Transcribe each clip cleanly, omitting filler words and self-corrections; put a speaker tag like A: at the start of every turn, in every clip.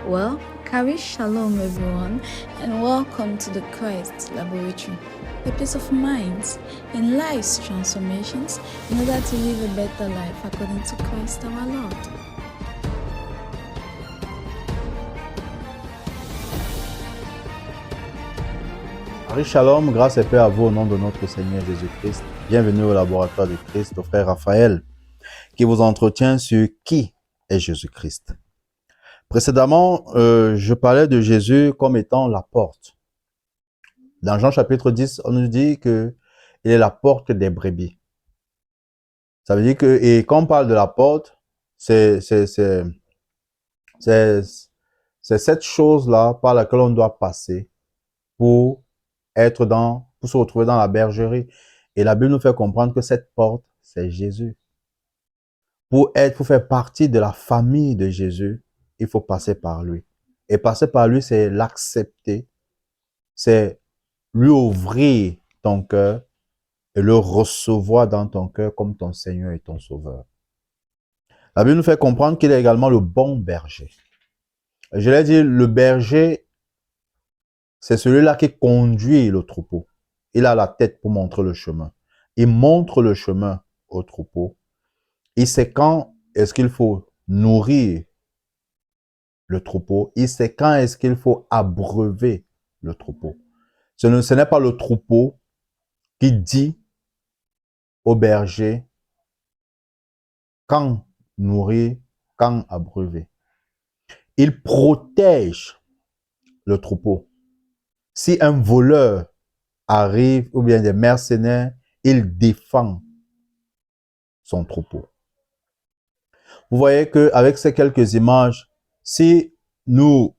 A: Well, Kari Shalom everyone, and welcome to the Christ Laboratory, a place of minds and lives transformations in order to live a better life according to Christ our Lord.
B: Marie Shalom, grâce et paix à vous au nom de notre Seigneur Jésus-Christ. Bienvenue au laboratoire de Christ, au frère Raphaël, qui vous entretient sur qui est Jésus-Christ. Précédemment, je parlais de Jésus comme étant la porte. Dans Jean chapitre 10, on nous dit qu'il est la porte des brebis. Ça veut dire que, et quand on parle de la porte, c'est cette chose-là par laquelle on doit passer pour se retrouver dans la bergerie. Et la Bible nous fait comprendre que cette porte, c'est Jésus. Pour faire partie de la famille de Jésus, il faut passer par lui. Et passer par lui, c'est l'accepter, c'est lui ouvrir ton cœur et le recevoir dans ton cœur comme ton Seigneur et ton Sauveur. La Bible nous fait comprendre qu'il est également le bon berger. Je l'ai dit, le berger, c'est celui-là qui conduit le troupeau. Il a la tête pour montrer le chemin. Il montre le chemin au troupeau. Il sait quand est-ce qu'il faut nourrir le troupeau. Il sait quand est-ce qu'il faut abreuver le troupeau. Ce n'est pas le troupeau qui dit au berger quand nourrir, quand abreuver. Il protège le troupeau. Si un voleur arrive ou bien des mercenaires, il défend son troupeau. Vous voyez qu'avec ces quelques images, si nous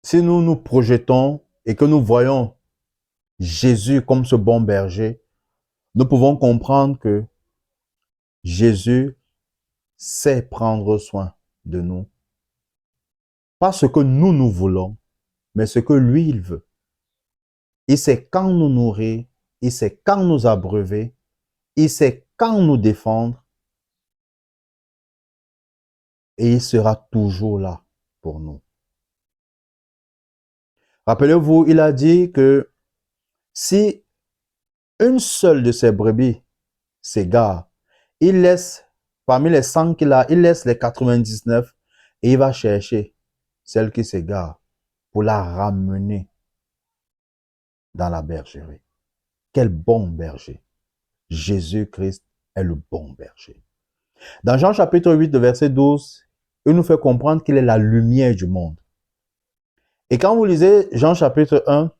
B: nous projetons et que nous voyons Jésus comme ce bon berger, nous pouvons comprendre que Jésus sait prendre soin de nous. Pas ce que nous voulons, mais ce que lui, il veut. Il sait quand nous nourrir, il sait quand nous abreuver, il sait quand nous défendre, et il sera toujours là pour nous. Rappelez-vous, il a dit que si une seule de ses brebis s'égare, il laisse, parmi les 100 qu'il a, il laisse les 99 et il va chercher celle qui s'égare pour la ramener dans la bergerie. Quel bon berger! Jésus-Christ est le bon berger. Dans Jean chapitre 8, verset 12, il nous fait comprendre qu'il est la lumière du monde. Et quand vous lisez Jean chapitre 1,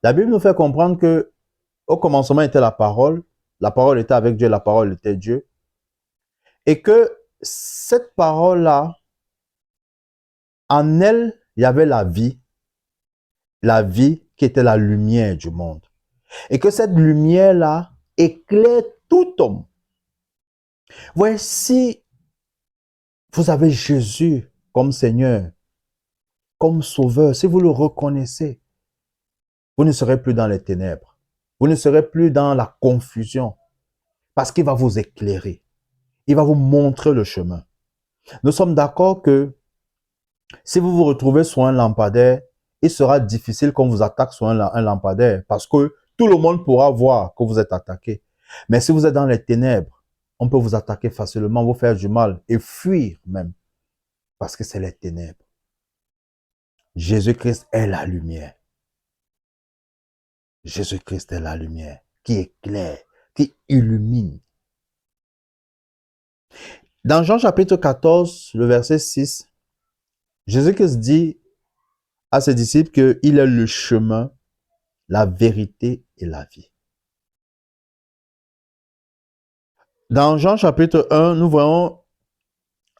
B: la Bible nous fait comprendre que au commencement était la parole était avec Dieu, la parole était Dieu. Et que cette parole-là, en elle, il y avait la vie qui était la lumière du monde. Et que cette lumière-là éclaire tout homme. Voici, vous avez Jésus comme Seigneur, comme Sauveur. Si vous le reconnaissez, vous ne serez plus dans les ténèbres. Vous ne serez plus dans la confusion. Parce qu'il va vous éclairer. Il va vous montrer le chemin. Nous sommes d'accord que si vous vous retrouvez sur un lampadaire, il sera difficile qu'on vous attaque sur un lampadaire parce que tout le monde pourra voir que vous êtes attaqué. Mais si vous êtes dans les ténèbres, on peut vous attaquer facilement, vous faire du mal et fuir même parce que c'est les ténèbres. Jésus-Christ est la lumière. Jésus-Christ est la lumière qui éclaire, qui illumine. Dans Jean chapitre 14, le verset 6, Jésus-Christ dit à ses disciples qu'il est le chemin, la vérité et la vie. Dans Jean chapitre 1, nous voyons,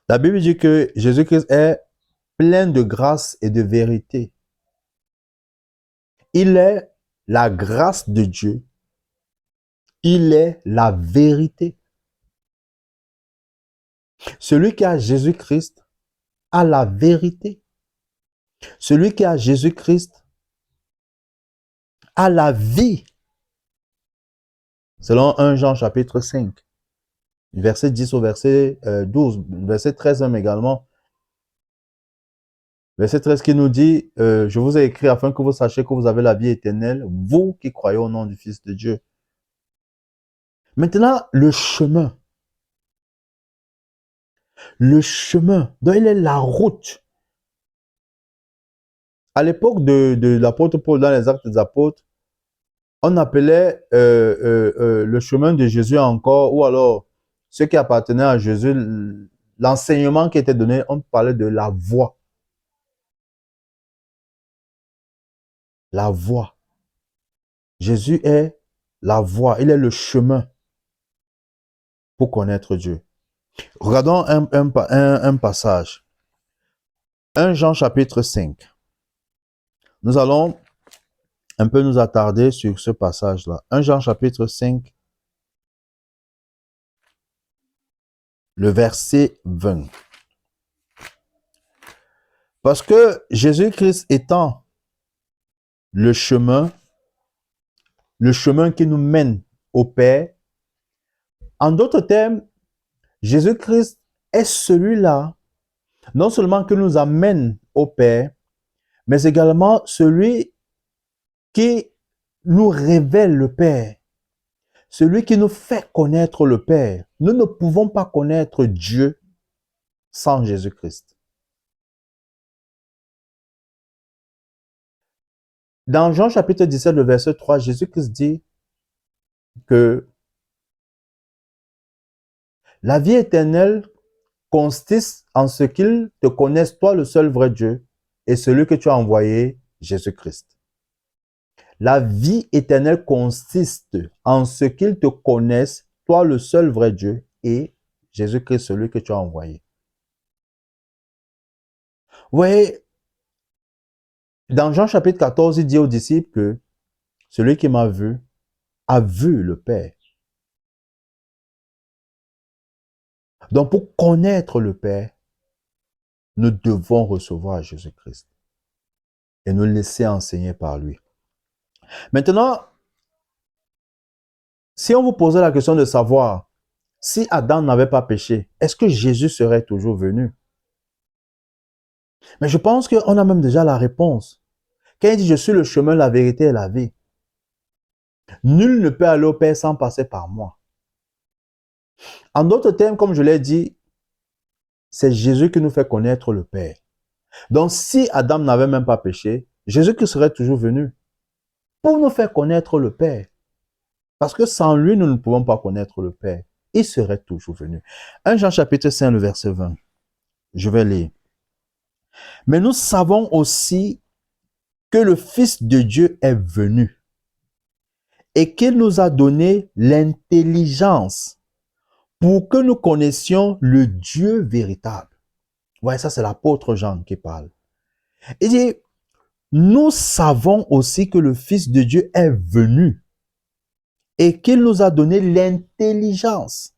B: la Bible dit que Jésus-Christ est plein de grâce et de vérité. Il est la grâce de Dieu. Il est la vérité. Celui qui a Jésus-Christ a la vérité. Celui qui a Jésus-Christ a la vie. Selon 1 Jean chapitre 5, verset 10 au verset 12, verset 13 également. Verset 13 qui nous dit, je vous ai écrit afin que vous sachiez que vous avez la vie éternelle, vous qui croyez au nom du Fils de Dieu. Maintenant, le chemin. Le chemin, donc il est la route. À l'époque de l'apôtre Paul, dans les Actes des Apôtres, on appelait le chemin de Jésus encore, ou alors ceux qui appartenaient à Jésus, l'enseignement qui était donné, on parlait de la voie. La voie. Jésus est la voie, il est le chemin pour connaître Dieu. Regardons un passage. 1 Jean chapitre 5. Nous allons un peu nous attarder sur ce passage-là. 1 Jean chapitre 5, le verset 20. Parce que Jésus-Christ étant le chemin qui nous mène au Père, en d'autres termes, Jésus-Christ est celui-là, non seulement qui nous amène au Père, mais également celui qui nous révèle le Père, celui qui nous fait connaître le Père. Nous ne pouvons pas connaître Dieu sans Jésus-Christ. Dans Jean chapitre 17, le verset 3, Jésus-Christ dit que la vie éternelle consiste en ce qu'ils te connaissent, toi le seul vrai Dieu, et celui que tu as envoyé, Jésus-Christ. La vie éternelle consiste en ce qu'ils te connaissent, toi le seul vrai Dieu, et Jésus-Christ, celui que tu as envoyé. Vous voyez, dans Jean chapitre 14, il dit aux disciples que celui qui m'a vu a vu le Père. Donc pour connaître le Père, nous devons recevoir Jésus-Christ et nous laisser enseigner par lui. Maintenant, si on vous posait la question de savoir si Adam n'avait pas péché, est-ce que Jésus serait toujours venu? Mais je pense qu'on a même déjà la réponse. Quand il dit « Je suis le chemin, la vérité et la vie », nul ne peut aller au Père sans passer par moi. En d'autres termes, comme je l'ai dit, c'est Jésus qui nous fait connaître le Père. Donc, si Adam n'avait même pas péché, Jésus qui serait toujours venu pour nous faire connaître le Père. Parce que sans lui, nous ne pouvons pas connaître le Père. Il serait toujours venu. 1 Jean chapitre 5, le verset 20. Je vais lire. Mais nous savons aussi que le Fils de Dieu est venu et qu'il nous a donné l'intelligence pour que nous connaissions le Dieu véritable. Ouais, ça c'est l'apôtre Jean qui parle. Il dit, nous savons aussi que le Fils de Dieu est venu et qu'il nous a donné l'intelligence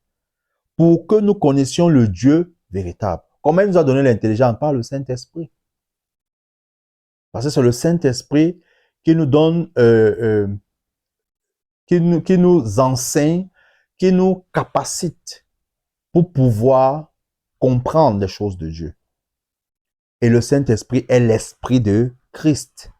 B: pour que nous connaissions le Dieu véritable. Comment il nous a donné l'intelligence? Par le Saint-Esprit. Parce que c'est le Saint-Esprit qui nous donne, qui nous enseigne, qui nous capacite pour pouvoir comprendre les choses de Dieu. Et le Saint-Esprit est l'Esprit de Christ.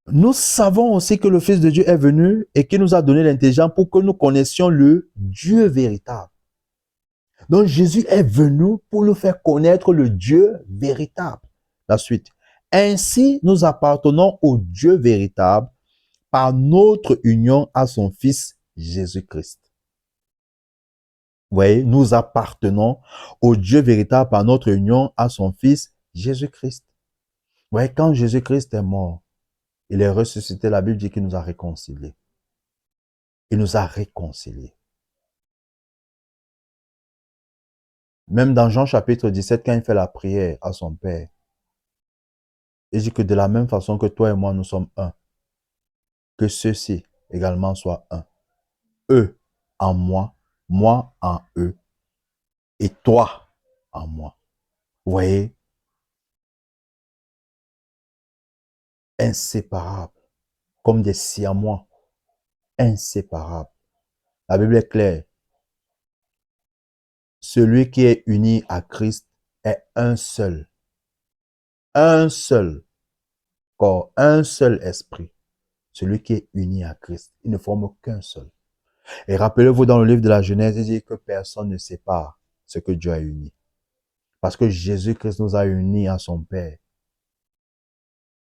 B: Nous savons aussi que le Fils de Dieu est venu et qu'il nous a donné l'intelligence pour que nous connaissions le Dieu véritable. Donc Jésus est venu pour nous faire connaître le Dieu véritable. La suite. Ainsi, nous appartenons au Dieu véritable par notre union à son Fils Jésus-Christ. Vous voyez, nous appartenons au Dieu véritable par notre union à son Fils Jésus-Christ. Vous voyez, quand Jésus-Christ est mort, il est ressuscité, la Bible dit qu'il nous a réconciliés. Il nous a réconciliés. Même dans Jean chapitre 17, quand il fait la prière à son Père, il dit que de la même façon que toi et moi, nous sommes un, que ceux-ci également soient un. Eux en moi en eux, et toi en moi. Vous voyez? Inséparables, comme des siamois, inséparables. La Bible est claire. Celui qui est uni à Christ est un seul corps, un seul esprit, celui qui est uni à Christ. Il ne forme qu'un seul. Et rappelez-vous dans le livre de la Genèse, il dit que personne ne sépare ce que Dieu a uni. Parce que Jésus-Christ nous a unis à son Père.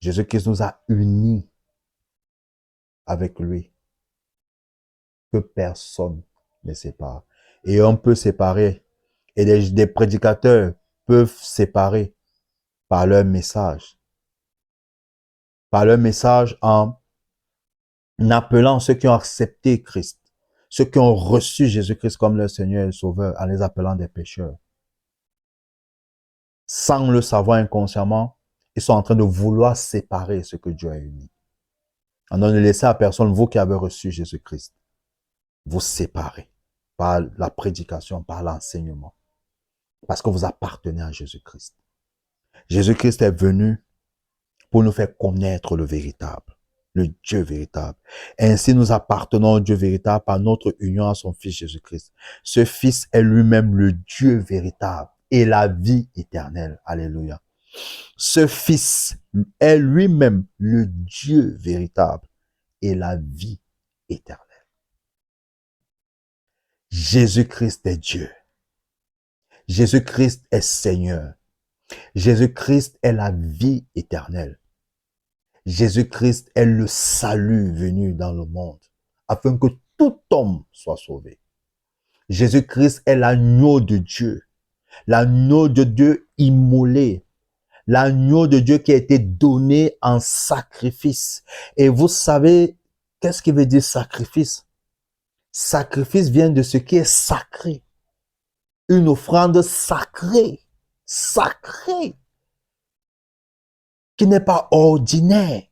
B: Jésus-Christ nous a unis avec lui. Que personne ne sépare. Et on peut séparer. Et des prédicateurs peuvent séparer par leur message. Par leur message en appelant ceux qui ont accepté Christ. Ceux qui ont reçu Jésus-Christ comme leur Seigneur et Sauveur en les appelant des pécheurs. Sans le savoir inconsciemment, ils sont en train de vouloir séparer ce que Dieu a uni. En ne laissez à personne, vous qui avez reçu Jésus-Christ, vous séparer par la prédication, par l'enseignement. Parce que vous appartenez à Jésus-Christ. Jésus-Christ est venu pour nous faire connaître le véritable, le Dieu véritable. Ainsi, nous appartenons au Dieu véritable par notre union à son Fils Jésus-Christ. Ce Fils est lui-même le Dieu véritable et la vie éternelle. Alléluia. Ce Fils est lui-même le Dieu véritable et la vie éternelle. Jésus-Christ est Dieu. Jésus-Christ est Seigneur. Jésus-Christ est la vie éternelle. Jésus-Christ est le salut venu dans le monde, afin que tout homme soit sauvé. Jésus-Christ est l'agneau de Dieu immolé, l'agneau de Dieu qui a été donné en sacrifice. Et vous savez, qu'est-ce qui veut dire sacrifice? Sacrifice vient de ce qui est sacré. Une offrande sacrée, qui n'est pas ordinaire.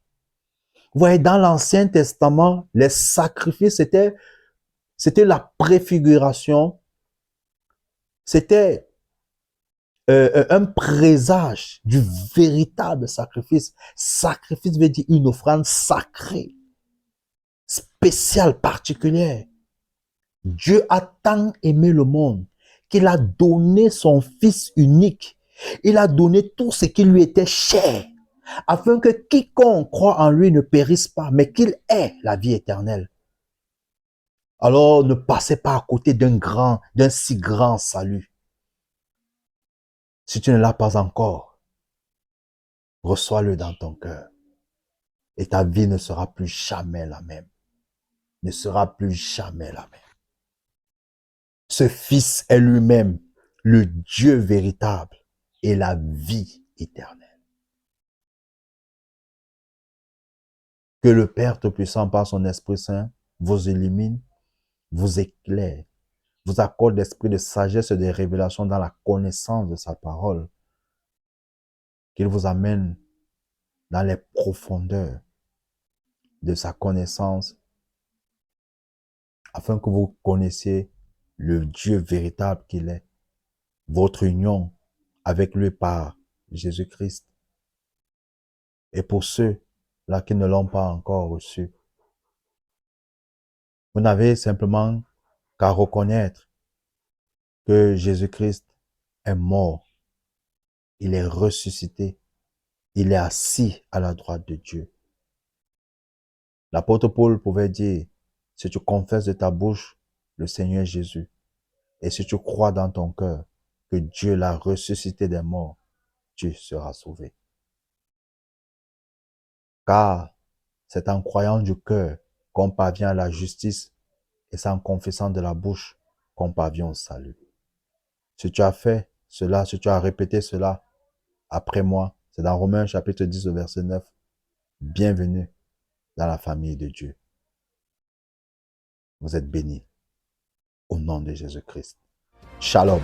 B: Vous voyez, dans l'Ancien Testament, les sacrifices, c'était la préfiguration, c'était un présage du véritable sacrifice. Sacrifice veut dire une offrande sacrée, spéciale, particulière. Dieu a tant aimé le monde qu'il a donné son Fils unique. Il a donné tout ce qui lui était cher, afin que quiconque croit en lui ne périsse pas, mais qu'il ait la vie éternelle. Alors ne passez pas à côté d'un si grand salut. Si tu ne l'as pas encore, reçois-le dans ton cœur. Et ta vie ne sera plus jamais la même. Ne sera plus jamais la même. Ce Fils est lui-même le Dieu véritable et la vie éternelle. Que le Père Tout-Puissant par son Esprit Saint vous illumine, vous éclaire, vous accorde l'esprit de sagesse et de révélation dans la connaissance de sa parole, qu'il vous amène dans les profondeurs de sa connaissance, afin que vous connaissiez le Dieu véritable qu'il est, votre union avec lui par Jésus-Christ. Et pour ceux-là qui ne l'ont pas encore reçu, vous n'avez simplement qu'à reconnaître que Jésus-Christ est mort, il est ressuscité, il est assis à la droite de Dieu. L'apôtre Paul pouvait dire, si tu confesses de ta bouche le Seigneur Jésus, et si tu crois dans ton cœur que Dieu l'a ressuscité des morts, tu seras sauvé. Car c'est en croyant du cœur qu'on parvient à la justice, et c'est en confessant de la bouche qu'on parvient au salut. Si tu as fait cela, si tu as répété cela après moi, c'est dans Romains chapitre 10, verset 9. Bienvenue dans la famille de Dieu. Vous êtes bénis au nom de Jésus-Christ. Shalom.